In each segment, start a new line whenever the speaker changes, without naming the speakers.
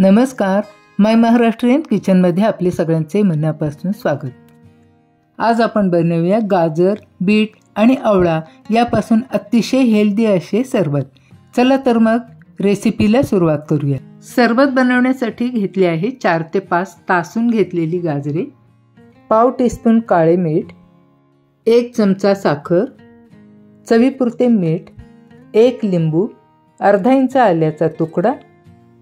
नमस्कार, माय महाराष्ट्रीयन किचनमध्ये आपले सगळ्यांचे मनापासून स्वागत. आज आपण बनवूया गाजर, बीट आणि आवळा यापासून अतिशय हेल्दी असे सरबत. चला तर मग रेसिपीला सुरुवात करूया. सरबत बनवण्यासाठी घेतले आहे 4 ते 5 तासून घेतलेली गाजरे, पाव टीस्पून काळे मीठ, 1 चमचा साखर, चवीपुरते मीठ, 1 लिंबू, अर्धा इंच आल्याचा तुकडा.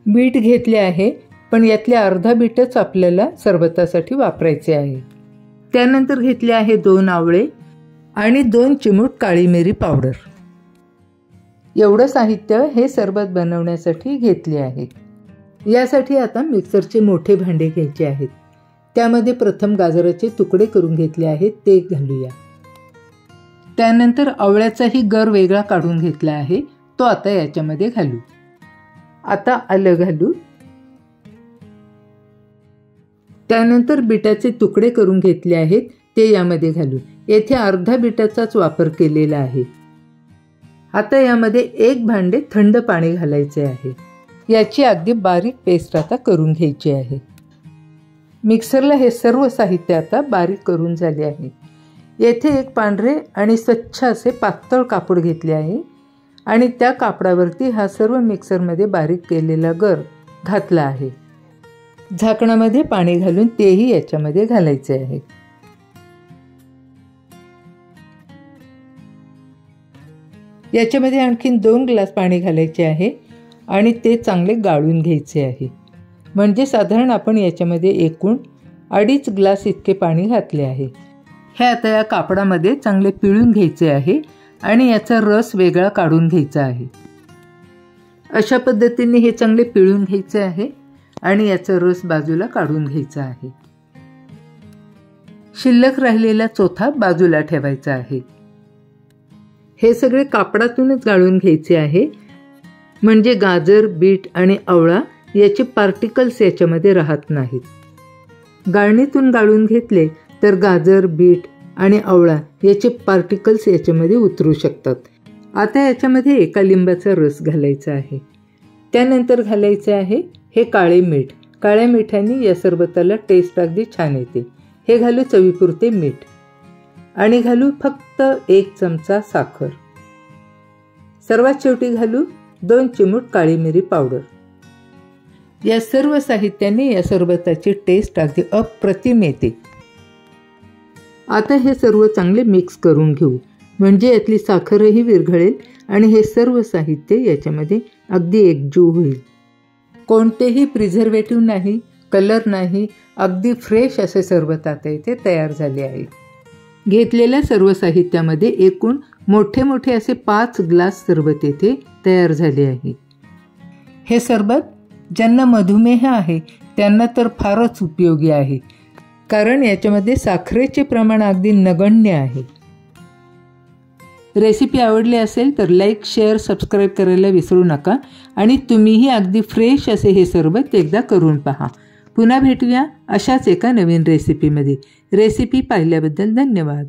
बीट घेतले आहे, पण यातले अर्धा बीटच आपल्याला सरबतासाठी वापरायचे आहे. त्यानंतर घेतले आहे 2 आवळे आणि 2 चिमूट काळी मिरी पावडर. एवढं साहित्य हे सरबत बनवण्यासाठी घेतले आहे. यासाठी आता मिक्सरचे मोठे भांडे घ्यायचे आहेत. त्यामध्ये प्रथम गाजराचे तुकडे करून घेतले आहेत ते घालूया. त्यानंतर आवळ्याचाही गर वेगळा काढून घेतला आहे, तो आता याच्यामध्ये घालू. आता आलं घालू. त्यानंतर बीटाचे तुकडे करून घेतले आहेत ते यामध्ये घालू. येथे अर्धा बीटाचाच वापर केलेला आहे. आता यामध्ये 1 भांडे थंड पाणी घालायचे आहे. याची अगदी बारीक पेस्ट आता करून घ्यायची आहे. मिक्सरला हे सर्व साहित्य आता बारीक करून झाले आहे. येथे 1 पांढरे आणि स्वच्छ असे पातळ कापड घेतले आहे आणि त्या कापडावरती हा सर्व मिक्सरमध्ये बारीक केलेला गर घातला आहे. झाकणामध्ये पाणी घालून तेही याच्यामध्ये घालायचे आहे. याच्यामध्ये आणखीन 2 ग्लास पाणी घालायचे आहे आणि ते चांगले गाळून घ्यायचे आहे. म्हणजे साधारण आपण याच्यामध्ये एकूण 2.5 ग्लास इतके पाणी घातले आहे. हे आता या कापडामध्ये चांगले पिळून घ्यायचे आहे आणि याचा रस वेगळा काढून घ्यायचा आहे. अशा पद्धतीने हे चांगले पिळून घ्यायचे आहे आणि याचा रस बाजूला काढून घ्यायचा आहे. शिल्लक राहिलेला चोथा बाजूला ठेवायचा आहे. हे सगळे कापडातूनच गाळून घ्यायचे आहे, म्हणजे गाजर, बीट आणि आवळा याचे पार्टिकल्स याच्यामध्ये राहत नाहीत. गाळणीतून गाळून घेतले तर गाजर, बीट आणि आवळा याचे पार्टिकल्स याच्यामध्ये उतरू शकतात. आता याच्यामध्ये 1 लिंबाचा रस घालायचा आहे. त्यानंतर घालायचे आहे हे काळे मीठ. काळ्या मिठाने या सरबताला टेस्ट अगदी छान येते. हे घालू चवीपुरते मीठ आणि घालू फक्त 1 चमचा साखर. सर्वात शेवटी घालू 2 चिमूट काळी मिरी पावडर. या सर्व साहित्याने या सरबताची टेस्ट अगदी अप्रतिम येते. आता हे सर्व चांगले मिक्स करून घेऊ, म्हणजे यातली साखरही विरघळेल आणि हे सर्व साहित्य याच्यामध्ये अगदी एकजीव होईल. कोणतेही प्रिझर्वेटिव्ह नाही, कलर नाही, अगदी फ्रेश असे सरबत आता इथे तयार झाले आहे. घेतलेल्या सर्व साहित्यामध्ये एकूण मोठे मोठे असे 5 ग्लास सरबत येथे तयार झाले आहे. हे सरबत ज्यांना मधुमेह आहे त्यांना तर फारच उपयोगी आहे, कारण याच्यामध्ये साखरेचे प्रमाण अगदी नगण्य आहे. रेसिपी आवडली असेल तर लाईक, शेअर, सबस्क्राईब करायला विसरू नका आणि तुम्हीही अगदी फ्रेश असे हे सरबत एकदा करून पहा. पुन्हा भेटूया अशाच एका नवीन रेसिपीमध्ये. रेसिपी पाहिल्याबद्दल धन्यवाद.